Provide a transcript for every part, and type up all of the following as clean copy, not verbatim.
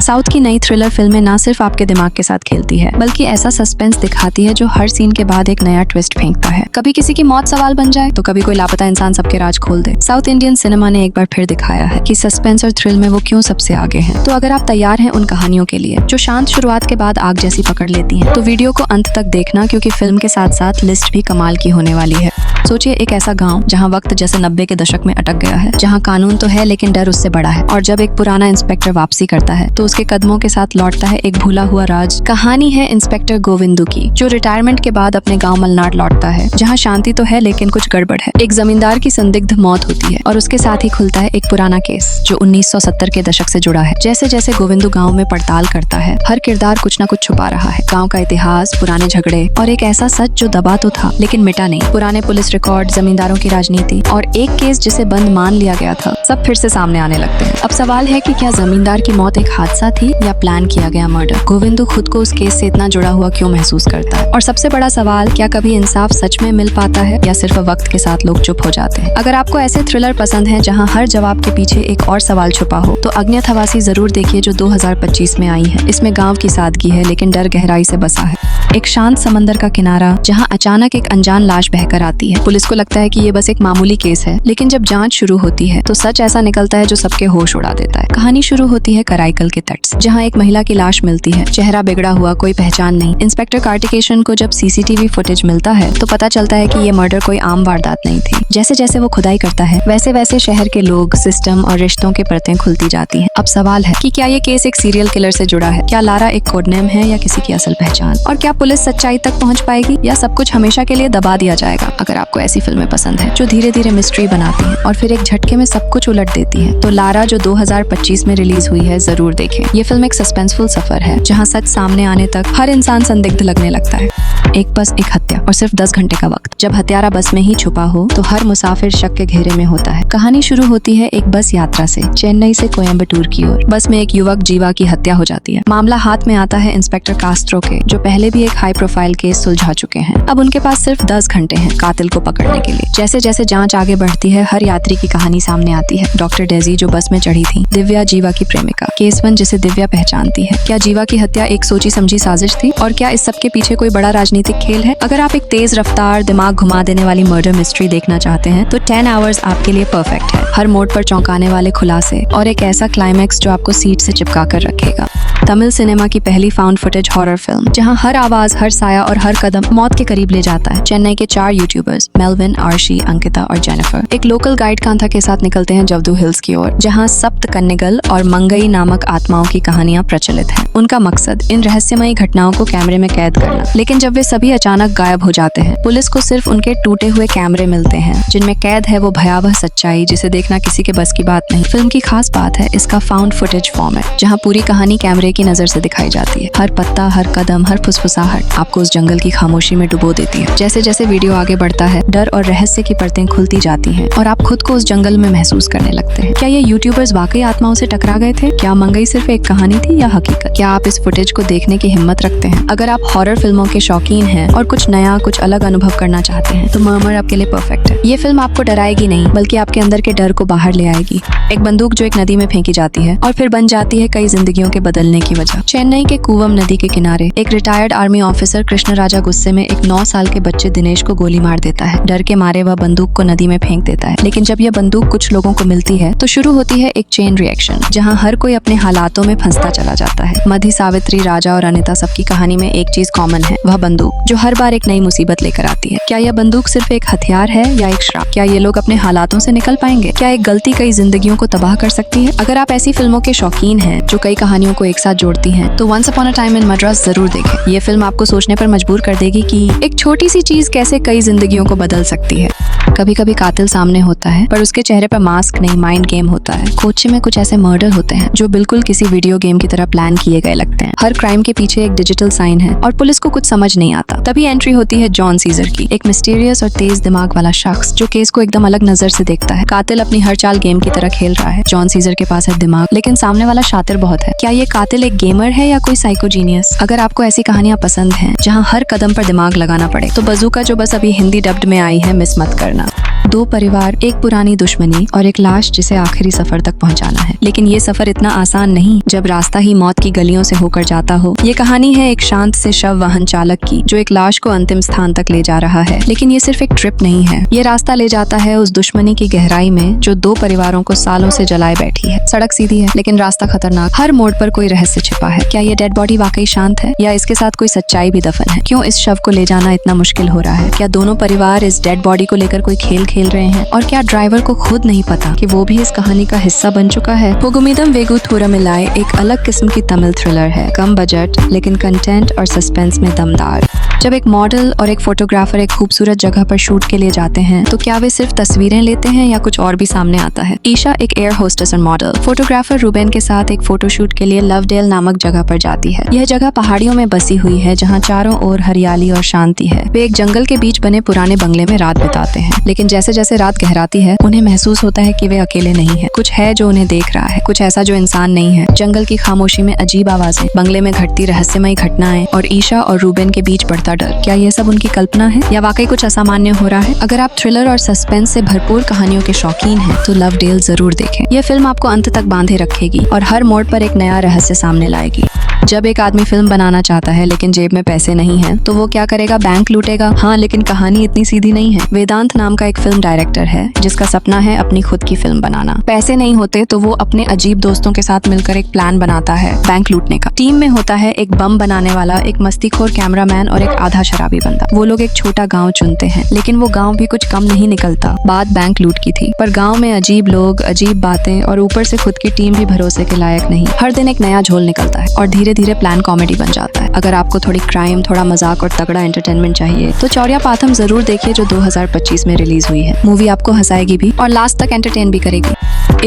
South की नई thriller फिल्में ना सिर्फ आपके दिमाग के साथ खेलती है बल्कि ऐसा सस्पेंस दिखाती है जो हर सीन के बाद एक नया ट्विस्ट फेंकता है। कभी किसी की मौत सवाल बन जाए तो कभी कोई लापता इंसान सबके राज खोल दे। साउथ इंडियन सिनेमा ने एक बार फिर दिखाया है कि सस्पेंस और थ्रिल में वो क्यों सबसे आगे हैं। तो अगर आप तैयार हैं उन कहानियों के लिए जो शांत शुरुआत के बाद आग जैसी पकड़ लेती हैं, तो वीडियो को अंत तक देखना, क्योंकि फिल्म के साथ साथ लिस्ट भी कमाल की होने वाली है। सोचिए एक ऐसा गांव जहां वक्त जैसे 90 के दशक में अटक गया है, जहां कानून तो है लेकिन डर उससे बड़ा है, और जब एक पुराना इंस्पेक्टर वापसी करता है तो उसके कदमों के साथ लौटता है एक भूला हुआ राज। कहानी है इंस्पेक्टर गोविंदू की, जो रिटायरमेंट के बाद अपने गांव मलनाड लौटता है, जहां शांति तो है लेकिन कुछ गड़बड़ है। एक जमींदार की संदिग्ध मौत होती है और उसके साथ ही खुलता है एक पुराना केस जो 1970 के दशक से जुड़ा है। जैसे जैसे गोविंदू गाँव में पड़ताल करता है, हर किरदार कुछ न कुछ छुपा रहा है। गाँव का इतिहास, पुराने झगड़े और एक ऐसा सच जो दबा तो था लेकिन मिटा नहीं। पुराने पुलिस रिकॉर्ड, जमींदारों की राजनीति और एक केस जिसे बंद मान लिया गया था, सब फिर से सामने आने लगते हैं। अब सवाल है कि क्या जमींदार की मौत एक हादसा थी या प्लान किया गया मर्डर? गोविंदू खुद को उस केस से इतना जुड़ा हुआ क्यों महसूस करता है? और सबसे बड़ा सवाल, क्या कभी इंसाफ सच में मिल पाता है या सिर्फ वक्त के साथ लोग चुप हो जाते हैं? अगर आपको ऐसे थ्रिलर पसंद हैं जहां हर जवाब के पीछे एक और सवाल छुपा हो, तो अज्ञात हवासी जरूर देखिए, जो 2025 में आई है। इसमें गाँव की सादगी है लेकिन डर गहराई से बसा है। एक शांत समंदर का किनारा जहाँ अचानक एक अनजान लाश बहकर आती है। पुलिस को लगता है कि ये बस एक मामूली केस है, लेकिन जब जांच शुरू होती है तो सच ऐसा निकलता है जो सबके होश उड़ा देता है। कहानी शुरू होती है कराईकल के तट से, जहाँ एक महिला की लाश मिलती है, चेहरा बिगड़ा हुआ, कोई पहचान नहीं। इंस्पेक्टर कार्तिकेशन को जब सीसीटीवी फुटेज मिलता है तो पता चलता है कि ये मर्डर कोई आम वारदात नहीं थी। जैसे जैसे वो खुदाई करता है वैसे वैसे शहर के लोग, सिस्टम और रिश्तों के परतें खुलती जाती हैं। अब सवाल है कि क्या ये केस एक सीरियल किलर से जुड़ा है? क्या लारा एक कोडनेम है या किसी की असल पहचान? और क्या पुलिस सच्चाई तक पहुंच पाएगी या सब कुछ हमेशा के लिए दबा दिया जाएगा? अगर आपको ऐसी फिल्में पसंद है जो धीरे धीरे मिस्ट्री बनाती हैं और फिर एक झटके में सब कुछ उलट देती हैं, तो लारा जो 2025 में रिलीज हुई है, जरूर देखें। ये फिल्म एक सस्पेंसफुल सफर है जहां सच सामने आने तक हर इंसान संदिग्ध लगने लगता है। एक बस, एक हत्या और सिर्फ 10 घंटे का वक्त। जब हत्यारा बस में ही छुपा हो तो हर मुसाफिर शक के घेरे में होता है। कहानी शुरू होती है एक बस यात्रा से, चेन्नई से कोयम्बटूर की ओर। बस में एक युवक जीवा की हत्या हो जाती है। मामला हाथ में आता है इंस्पेक्टर कास्त्रो के, जो पहले भी एक हाई प्रोफाइल केस सुलझा चुके हैं। अब उनके पास सिर्फ 10 घंटे हैं कातिल को पकड़ने के लिए। जैसे जैसे जांच आगे बढ़ती है, हर यात्री की कहानी सामने आती है। डॉक्टर डेजी जो बस में चढ़ी थी, दिव्या जीवा की प्रेमिका, केस 1 जिसे दिव्या पहचानती है। क्या जीवा की हत्या एक सोची समझी साजिश थी और क्या इस सब के पीछे कोई बड़ा राजनीतिक खेल है? अगर आप एक तेज रफ्तार, दिमाग घुमा देने वाली मर्डर मिस्ट्री देखना चाहते हैं तो 10 आवर्स आपके लिए परफेक्ट है। हर मोड़ पर चौंकाने वाले खुलासे और एक ऐसा क्लाइमैक्स जो आपको सीट से चिपका कर रखेगा। तमिल सिनेमा की पहली फाउंड फुटेज हॉरर फिल्म जहां हर आवाज, हर साया और हर कदम मौत के करीब ले जाता है। चेन्नई के 4 यूट्यूबर्स मेलविन, आर्शी, अंकिता और जेनिफर एक लोकल गाइड कांथा के साथ निकलते हैं जवदू हिल्स की ओर, जहां सप्त कन्नेगल और मंगई नामक आत्माओं की कहानियां प्रचलित हैं। उनका मकसद इन रहस्यमयी घटनाओं को कैमरे में कैद करना। लेकिन जब वे सभी अचानक गायब हो जाते हैं, पुलिस को सिर्फ उनके टूटे हुए कैमरे मिलते हैं जिनमें कैद है वो भयावह सच्चाई जिसे देखना किसी के बस की बात नहीं। फिल्म की खास बात है इसका फाउंड फुटेज फॉर्मेट, जहां पूरी कहानी कैमरे की नजर से दिखाई जाती है। हर पत्ता, हर कदम, हर फुसफुसाहट आपको उस जंगल की खामोशी में डुबो देती है। जैसे जैसे वीडियो आगे बढ़ता है, डर और रहस्य की परतें खुलती जाती हैं और आप खुद को उस जंगल में महसूस करने लगते हैं। क्या ये यूट्यूबर्स वाकई आत्माओं से टकरा गए थे? क्या मंगई सिर्फ एक कहानी थी या हकीकत? क्या आप इस फुटेज को देखने की हिम्मत रखते हैं? अगर आप हॉरर फिल्मों के शौकीन हैं और कुछ नया, कुछ अलग अनुभव करना चाहते हैं तो मर्मर आपके लिए परफेक्ट है। ये फिल्म आपको डराएगी नहीं बल्कि आपके अंदर के डर को बाहर ले आएगी। एक बंदूक जो एक नदी में फेंकी जाती है और फिर बन जाती है कई जिंदगियों के बदलने की वजह। चेन्नई के कूवम नदी के किनारे एक रिटायर्ड आर्मी ऑफिसर कृष्ण राजा गुस्से में एक 9 साल के बच्चे दिनेश को गोली मार देता है। डर के मारे वह बंदूक को नदी में फेंक देता है, लेकिन जब यह बंदूक कुछ लोगों को मिलती है तो शुरू होती है एक चेन रिएक्शन जहां हर कोई अपने हालातों में फंसता चला जाता है। मधि, सावित्री, राजा और अनिता सबकी कहानी में एक चीज कॉमन है, वह बंदूक जो हर बार एक नई मुसीबत लेकर आती है। क्या यह बंदूक सिर्फ एक हथियार है या एक श्राप? क्या ये लोग अपने हालातों से निकल पाएंगे? क्या एक गलती कई जिंदगियों को तबाह कर सकती है? अगर आप ऐसी फिल्मों के शौकीन हैं जो कई कहानियों को एक साथ जोड़ती हैं, तो once upon a time in Madras जरूर देखें। ये फिल्म आपको सोचने पर मजबूर कर देगी कि एक छोटी सी चीज कैसे कई जिंदगियों को बदल सकती है। कभी कभी कातिल सामने होता है पर उसके चेहरे पर मास्क नहीं, माइंड गेम होता है। कोच्चि में कुछ ऐसे मर्डर होते हैं जो बिल्कुल किसी वीडियो गेम की तरह प्लान किए गए लगते हैं। हर क्राइम के पीछे एक डिजिटल साइन है और पुलिस को कुछ समझ नहीं आता। तभी एंट्री होती है जॉन सीजर की, एक मिस्टीरियस और तेज दिमाग वाला शख्स जो केस को एकदम अलग नजर से देखता है। कातिल अपनी हर चाल गेम की तरह खेल रहा है। जॉन सीजर के पास है दिमाग, लेकिन सामने वाला शातिर बहुत है। क्या ये कातिल एक गेमर है या कोई साइको जीनियस? अगर आपको ऐसी कहानियां पसंद हैं जहां हर कदम पर दिमाग लगाना पड़े, तो बजूका जो बस अभी हिंदी डब्ड में आई है, मिस मत करना। दो परिवार, एक पुरानी दुश्मनी और एक लाश जिसे आखिरी सफर तक पहुंचाना है। लेकिन ये सफर इतना आसान नहीं जब रास्ता ही मौत की गलियों से होकर जाता हो। ये कहानी है एक शांत से शव वाहन चालक की जो एक लाश को अंतिम स्थान तक ले जा रहा है। लेकिन ये सिर्फ एक ट्रिप नहीं है, ये रास्ता ले जाता है उस दुश्मनी की गहराई में जो दो परिवारों को सालों से जलाए बैठी है। सड़क सीधी है लेकिन रास्ता खतरनाक, हर मोड़ पर कोई रहस्य छिपा है। क्या ये डेड बॉडी वाकई शांत है या इसके साथ कोई सच्चाई भी दफन है? क्यों इस शव को ले जाना इतना मुश्किल हो रहा है? क्या दोनों परिवार इस डेड बॉडी को लेकर कोई खेल खेल रहे हैं? और क्या ड्राइवर को खुद नहीं पता कि वो भी इस कहानी का हिस्सा बन चुका है? पुगुमिदम वेगु थूरमिलाई एक अलग किस्म की तमिल थ्रिलर है, कम बजट लेकिन कंटेंट और सस्पेंस में दमदार। जब एक मॉडल और एक फोटोग्राफर एक खूबसूरत जगह पर शूट के लिए जाते हैं तो क्या वे सिर्फ तस्वीरें लेते हैं या कुछ और भी सामने आता है? ईशा एक एयर होस्टेस और मॉडल फोटोग्राफर रूबेन के साथ एक फोटोशूट के लिए लवडेल नामक जगह पर जाती है। यह जगह पहाड़ियों में बसी हुई है जहाँ चारों ओर हरियाली और शांति है। वे एक जंगल के बीच बने पुराने बंगले में रात बिताते हैं, लेकिन जैसे जैसे रात गहराती है उन्हें महसूस होता है कि वे अकेले नहीं है। कुछ है जो उन्हें देख रहा है, कुछ ऐसा जो इंसान नहीं है। जंगल की खामोशी में अजीब आवाजें, बंगले में घटती रहस्यमयी घटनाएं और ईशा और रूबेन के बीच बढ़ता डर। क्या ये सब उनकी कल्पना है या वाकई कुछ असामान्य हो रहा है? अगर आप थ्रिलर और सस्पेंस से भरपूर कहानियों के शौकीन हैं तो लवडेल जरूर देखें। यह फिल्म आपको अंत तक बांधे रखेगी और हर मोड़ पर एक नया रहस्य सामने लाएगी। जब एक आदमी फिल्म बनाना चाहता है लेकिन जेब में पैसे नहीं है तो वो क्या करेगा? बैंक लूटेगा। हाँ, लेकिन कहानी इतनी सीधी नहीं है। वेदांत नाम का एक फिल्म डायरेक्टर है जिसका सपना है अपनी खुद की फिल्म बनाना। पैसे नहीं होते तो वो अपने अजीब दोस्तों के साथ मिलकर एक प्लान बनाता है बैंक लूटने का। टीम में होता है एक बम बनाने वाला, एक मस्तीखोर कैमरामैन और एक आधा शराबी बंदा। वो लोग एक छोटा गाँव चुनते हैं, लेकिन वो गाँव भी कुछ कम नहीं निकलता। बात बैंक लूट की थी, पर गाँव में अजीब लोग, अजीब बातें और ऊपर से खुद की टीम भी भरोसे के लायक नहीं। हर दिन एक नया झोल निकलता है और धीरे धीरे प्लान कॉमेडी बन जाता है। अगर आपको थोड़ी क्राइम, थोड़ा मजाक और तगड़ा एंटरटेनमेंट चाहिए तो चौरिया पाथम जरूर देखिए जो 2025 में रिलीज हुई है। मूवी आपको हंसाएगी भी और लास्ट तक एंटरटेन भी करेगी।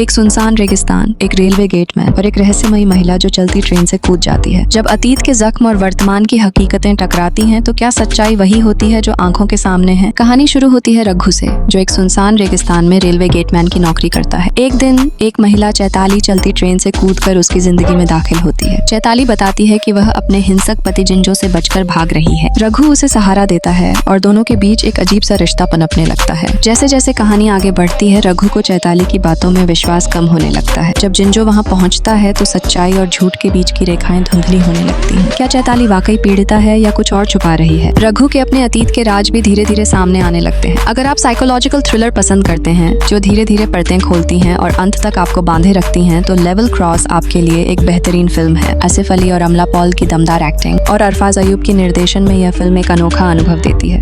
एक सुनसान रेगिस्तान, एक रेलवे गेटमैन और एक रहस्यमयी महिला जो चलती ट्रेन से कूद जाती है। जब अतीत के जख्म और वर्तमान की हकीकतें टकराती हैं तो क्या सच्चाई वही होती है जो आंखों के सामने है? कहानी शुरू होती है रघु से, जो एक सुनसान रेगिस्तान में रेलवे गेटमैन की नौकरी करता है। एक दिन एक महिला चैताली चलती ट्रेन से कूदकर उसकी जिंदगी में दाखिल होती है। चैताली बताती है कि वह अपने हिंसक पति जिंजो से बचकर भाग रही है। रघु उसे सहारा देता है और दोनों के बीच एक अजीब सा रिश्ता पनपने लगता है। जैसे जैसे कहानी आगे बढ़ती है रघु को चैताली की बातों में विश्वास कम होने लगता है। जब जिंजो वहां पहुंचता है तो सच्चाई और झूठ के बीच की रेखाएं धुंधली होने लगती हैं। क्या चैताली वाकई पीड़िता है या कुछ और छुपा रही है? रघु के अपने अतीत के राज भी धीरे धीरे सामने आने लगते हैं। अगर आप साइकोलॉजिकल थ्रिलर पसंद करते हैं जो धीरे धीरे परतें खोलती हैं और अंत तक आपको बांधे रखती हैं तो लेवल क्रॉस आपके लिए एक बेहतरीन फिल्म है। आसिफ अली और अमला पॉल की दमदार एक्टिंग और अरफाज अयूब के निर्देशन में यह फिल्म एक अनोखा अनुभव देती है।